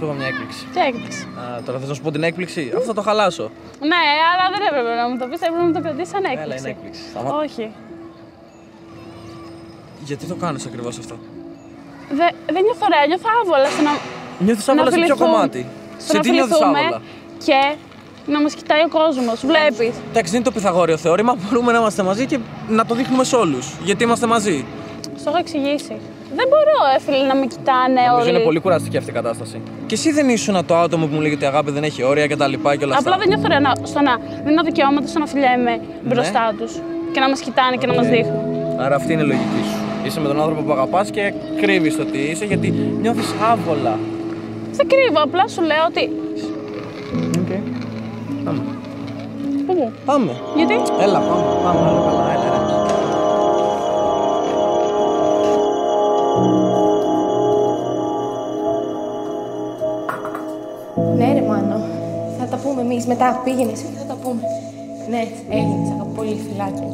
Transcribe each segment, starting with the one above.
σου είπα μια έκπληξη. Τι έκπληξη? Τώρα θες να σου πω την έκπληξη, αυτό θα το χαλάσω. Ναι, αλλά δεν έπρεπε να μου το πεις, έπρεπε να μου το κρατήσεις σαν έκπληξη. Έλα, είναι έκπληξη. Όχι. Γιατί το κάνεις ακριβώς αυτό? Δεν νιώθω ωραία, νιώθω άβολα στο να. Νιώθεις άβολα σε ποιο κομμάτι? Σε τι νιώθεις άβολα? Και να μας κοιτάει ο κόσμος, βλέπεις. Εντάξει, δεν είναι το Πυθαγόριο θεώρημα, μπορούμε να είμαστε μαζί και να το δείχνουμε σε όλους. Γιατί είμαστε μαζί. Στο έχω εξηγήσει. Δεν μπορώ, φίλε, να με κοιτάνε όλοι. Νομίζω είναι πολύ κουραστική αυτή η κατάσταση. Και εσύ δεν ήσουν το άτομο που μου λέγεται αγάπη δεν έχει όρια και τα λοιπά και όλα αυτά? Απλά δεν νιώθω ωραία στο να δίνω δικαιώματα στο να φιλιέμαι μπροστά τους και να μας κοιτάνε και να μας δείχνουν. Άρα αυτή είναι η λογική σου. Είσαι με τον άνθρωπο που αγαπάς και κρύβεις το τι είσαι γιατί νιώθεις άβολα. Δεν κρύβω, απλά σου λέω ότι. Οκ. Πάμε. Πού? Πάμε. Γιατί? Έλα, πάμε. Όλα καλά, έλα. Ναι, ρε Μάνο. Θα τα πούμε εμείς μετά. Πήγαινε εσύ και θα τα πούμε. Ναι, έγινες. Αγαπώ πολύ, φιλάκια.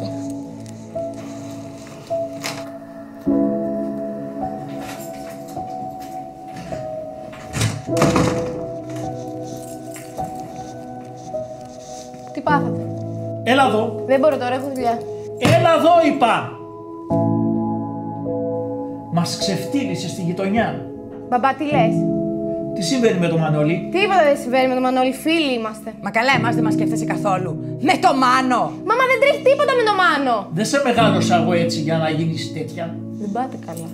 Τι πάθατε? Έλα εδώ. Δεν μπορώ τώρα, έχω δουλειά. Έλα εδώ είπα. Μας ξεφτύλισε στη γειτονιά. Μπαμπά, τι λες? Τι συμβαίνει με τον Μανώλη? Τίποτα δεν συμβαίνει με τον Μανώλη, φίλοι είμαστε. Μα καλά, εμάς δεν μας σκέφτεσαι καθόλου. Με το Μάνο! Μάμα, δεν τρέχει τίποτα με τον Μάνο! Δεν σε μεγάλωσα εγώ έτσι για να γίνεις τέτοια. Δεν πάτε καλά.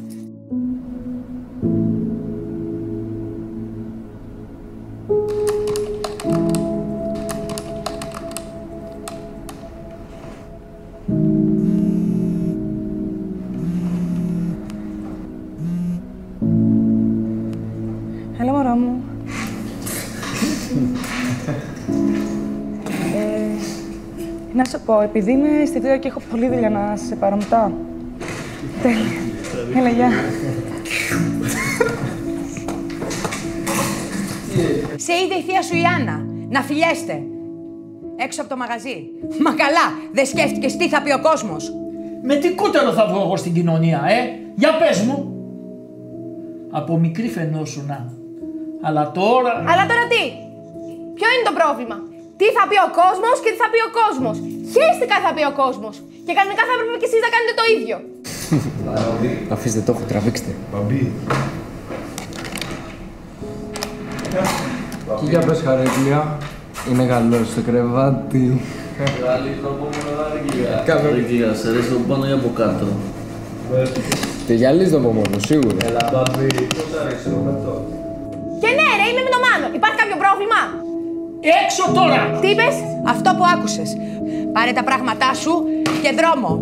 Έλα, μωρά μου. Να σου πω, επειδή είμαι ειστήριο και έχω πολλή δουλειά να σε πάρω μετά. Τέλεια. Έλα, γεια. Σε είδε η θεία σου η Άννα. Να φιλιέστε. Έξω από το μαγαζί. Μα καλά, δεν σκέφτηκες τι θα πει ο κόσμος. Με τι κούτελο θα βγω εγώ στην κοινωνία, Για πες μου. Από μικρή φαινόσουνα. Αλλά τώρα τι? Ποιο είναι το πρόβλημα? Τι θα πει ο κόσμος και τι θα πει ο κόσμος? Χαίστηκα θα πει ο κόσμος. Και κανονικά θα έπρεπε και εσείς να κάνετε το ίδιο. Αφήστε το, τραβήξτε. Μπαμπί. Και για πες χαρέκλια. Είναι καλό στο κρεβάτι. Γάλλη, το επόμενο αργία. Σε αρέσει το πάνω ή από κάτω? Και γυαλίζει το από μόνο, σίγουρα. Έλα, μπαμπί. Πώς αρέσει το πετώ? Και ναι, ρε, είμαι με το Μάνο. Υπάρχει κάποιο πρόβλημα? έξω τώρα! Τι είπες? Αυτό που άκουσες. Πάρε τα πράγματά σου και δρόμο.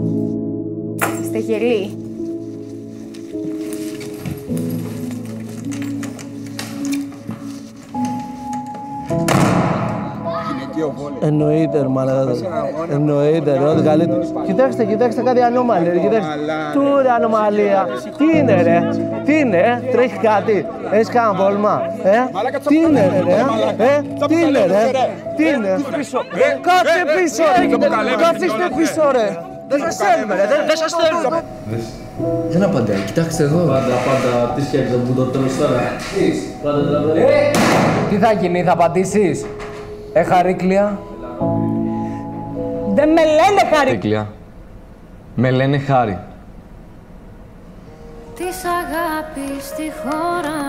Είστε γελοί. Εννοείται, ρε μαλάκα. Εννοείται, ρε, ό,τι καλύτερο. Κοιτάξτε κάτι ανώμαλη, ρε, κοιτάξτε. Του ρε ανομαλία. Τι είναι, ρε, τι είναι, τρέχει κάτι. Έχεις κανένα πρόβλημα, τι είναι, ρε, τι είναι, ρε, τι είναι. Κάτσε πίσω, ρε, κάτσε πίσω, ρε. Δεν σας θέλουμε, ρε, δεν σας θέλουμε. Δεν απαντάει, κοιτάξτε εδώ. Πάντα, τι σκέφτεσαι που το τέλος τώρα? Τι θα γίνει, θα απαντήσεις? Χαρίκλια. Δεν με λένε Χάρη. Χαρίκλια. Με λένε Χάρη. Της αγάπης στη χώρα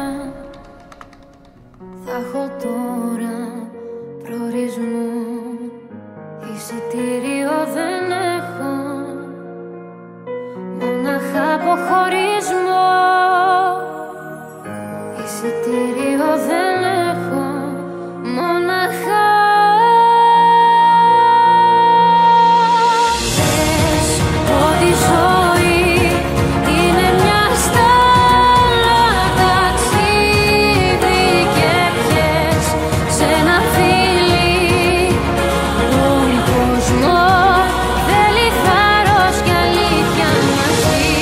θα έχω τώρα προορισμό. Εισιτήριο δεν έχω, μόναχα αποχωρισμό. Εισιτήριο δεν έχω, μόναχα. Πες ότι η ζωή είναι μια στάλα ταξίδι και πιες σε ένα φίλι τον κόσμο. Θέλει θάρρος και αλήθεια μαζί.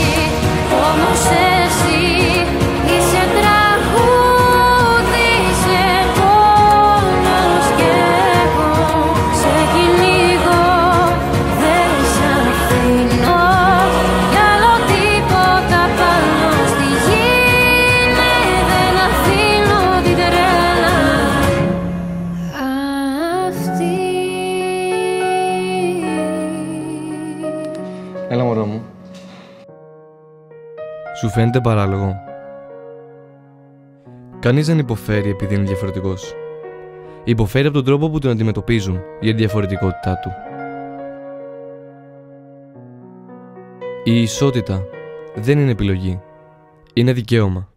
φαίνεται παράλογο? Κανείς δεν υποφέρει επειδή είναι διαφορετικός. Υποφέρει από τον τρόπο που τον αντιμετωπίζουν για τη διαφορετικότητά του. Η ισότητα δεν είναι επιλογή. Είναι δικαίωμα.